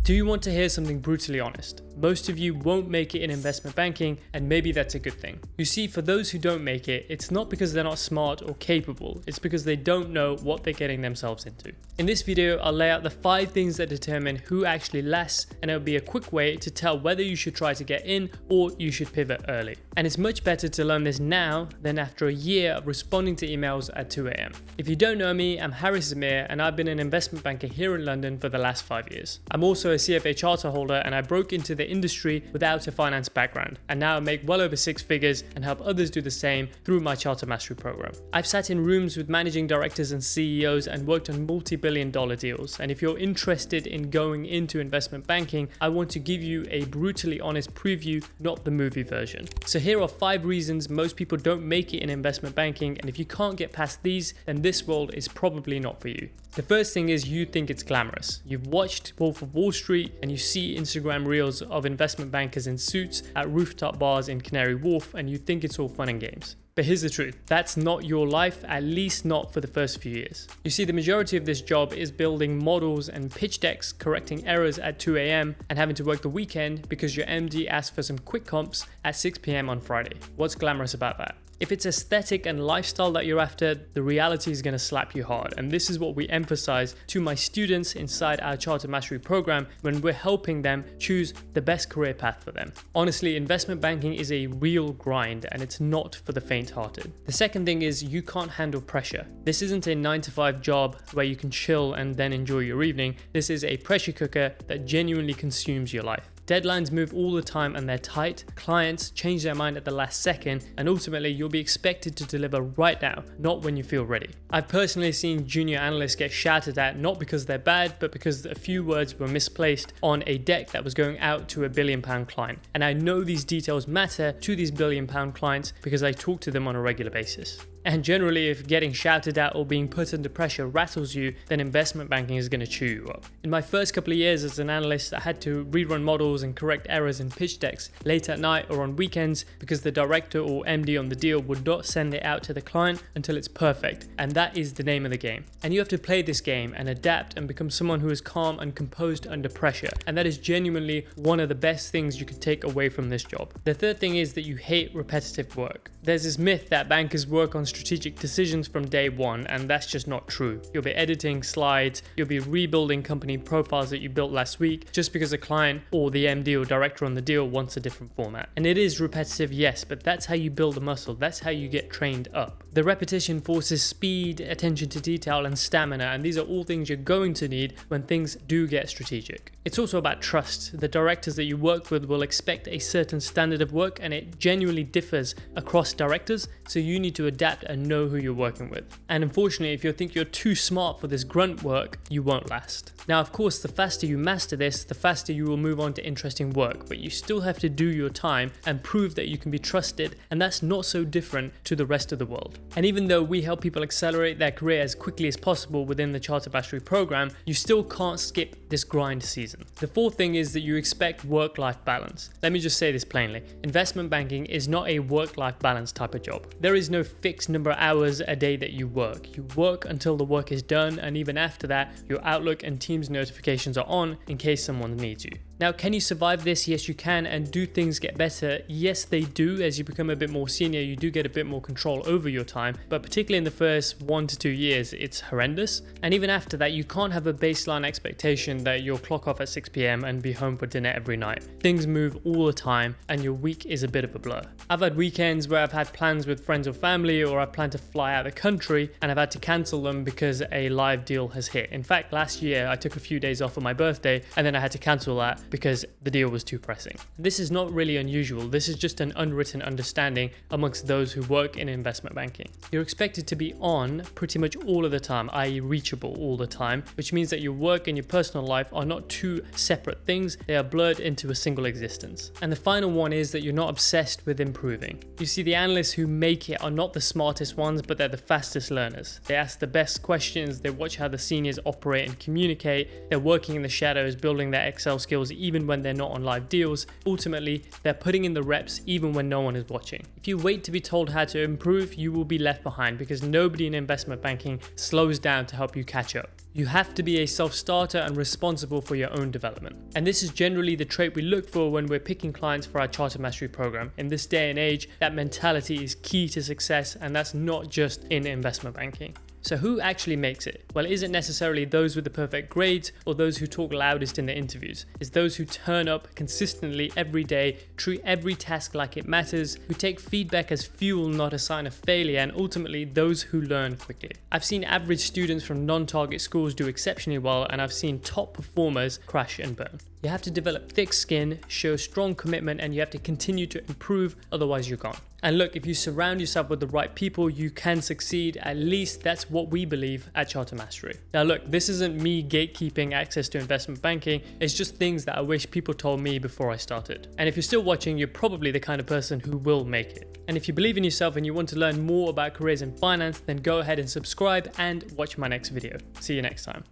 Do you want to hear something brutally honest? Most of you won't make it in investment banking, and maybe that's a good thing. You see, for those who don't make it, it's not because they're not smart or capable, it's because they don't know what they're getting themselves into. In this video, I'll lay out the 5 things that determine who actually lasts, and it'll be a quick way to tell whether you should try to get in or you should pivot early. And it's much better to learn this now than after a year of responding to emails at 2 a.m. If you don't know me, I'm Haris Zamir, and I've been an investment banker here in London for the last 5 years. I'm also a CFA charter holder, and I broke into the industry without a finance background, and now I make well over 6 figures and help others do the same through my Charter Mastery program. I've sat in rooms with managing directors and CEOs and worked on multi-billion-dollar deals, and if you're interested in going into investment banking, I want to give you a brutally honest preview, not the movie version. So here are 5 reasons most people don't make it in investment banking, and if you can't get past these, then this world is probably not for you. The first thing is you think it's glamorous. You've watched Wolf of Wall Street and you see Instagram reels of investment bankers in suits at rooftop bars in Canary Wharf, and you think it's all fun and games. But here's the truth, that's not your life, at least not for the first few years. You see, the majority of this job is building models and pitch decks, correcting errors at 2 a.m. and having to work the weekend because your MD asked for some quick comps at 6 p.m. on Friday. What's glamorous about that? If it's aesthetic and lifestyle that you're after, the reality is going to slap you hard. And this is what we emphasize to my students inside our Charter Mastery program when we're helping them choose the best career path for them. Honestly, investment banking is a real grind, and it's not for the faint-hearted. The second thing is you can't handle pressure. This isn't a 9-to-5 job where you can chill and then enjoy your evening. This is a pressure cooker that genuinely consumes your life. Deadlines move all the time and they're tight, clients change their mind at the last second, and ultimately you'll be expected to deliver right now, not when you feel ready. I've personally seen junior analysts get shouted at not because they're bad, but because a few words were misplaced on a deck that was going out to a £1 billion client. And I know these details matter to these £1 billion clients because I talk to them on a regular basis. And generally, if getting shouted at or being put under pressure rattles you, then investment banking is going to chew you up. In my first couple of years as an analyst, I had to rerun models and correct errors in pitch decks late at night or on weekends because the director or MD on the deal would not send it out to the client until it's perfect. And that is the name of the game. And you have to play this game and adapt and become someone who is calm and composed under pressure. And that is genuinely one of the best things you could take away from this job. The third thing is that you hate repetitive work. There's this myth that bankers work on strategic decisions from day one, and that's just not true. You'll be editing slides, you'll be rebuilding company profiles that you built last week just because a client or the MD or director on the deal wants a different format. And it is repetitive, yes, but that's how you build a muscle, that's how you get trained up. The repetition forces speed, attention to detail, and stamina, and these are all things you're going to need when things do get strategic. It's also about trust. The directors that you work with will expect a certain standard of work, and it genuinely differs across directors, so you need to adapt and know who you're working with. And unfortunately, if you think you're too smart for this grunt work, you won't last. Now, of course, the faster you master this, the faster you will move on to interesting work, but you still have to do your time and prove that you can be trusted, and that's not so different to the rest of the world. And even though we help people accelerate their career as quickly as possible within the Charter Mastery program, you still can't skip this grind season. The fourth thing is that you expect work-life balance. Let me just say this plainly. Investment banking is not a work-life balance type of job. There is no fixed number of hours a day that you work. You work until the work is done, and even after that, your Outlook and Teams notifications are on in case someone needs you. Now, can you survive this? Yes, you can. And do things get better? Yes, they do. As you become a bit more senior, you do get a bit more control over your time, but particularly in the first 1 to 2 years, it's horrendous. And even after that, you can't have a baseline expectation that you'll clock off at 6 p.m. and be home for dinner every night. Things move all the time, and your week is a bit of a blur. I've had weekends where I've had plans with friends or family, or I've planned to fly out of the country, and I've had to cancel them because a live deal has hit. In fact, last year, I took a few days off for my birthday, and then I had to cancel that because the deal was too pressing. This is not really unusual. This is just an unwritten understanding amongst those who work in investment banking. You're expected to be on pretty much all of the time, i.e. reachable all the time, which means that your work and your personal life are not two separate things, they are blurred into a single existence. And the final one is that you're not obsessed with improving. You see, the analysts who make it are not the smartest ones, but they're the fastest learners. They ask the best questions, they watch how the seniors operate and communicate, they're working in the shadows, building their Excel skills even when they're not on live deals. Ultimately, they're putting in the reps even when no one is watching. If you wait to be told how to improve, you will be left behind because nobody in investment banking slows down to help you catch up. You have to be a self-starter and responsible for your own development. And this is generally the trait we look for when we're picking clients for our Charter Mastery program. In this day and age, that mentality is key to success, and that's not just in investment banking. So who actually makes it? Well, it isn't necessarily those with the perfect grades or those who talk loudest in the interviews. It's those who turn up consistently every day, treat every task like it matters, who take feedback as fuel, not a sign of failure, and ultimately those who learn quickly. I've seen average students from non-target schools do exceptionally well, and I've seen top performers crash and burn. You have to develop thick skin, show strong commitment, and you have to continue to improve, otherwise you're gone. And look, if you surround yourself with the right people, you can succeed. At least that's what we believe at Charter Mastery. Now look, this isn't me gatekeeping access to investment banking. It's just things that I wish people told me before I started. And if you're still watching, you're probably the kind of person who will make it. And if you believe in yourself and you want to learn more about careers in finance, then go ahead and subscribe and watch my next video. See you next time.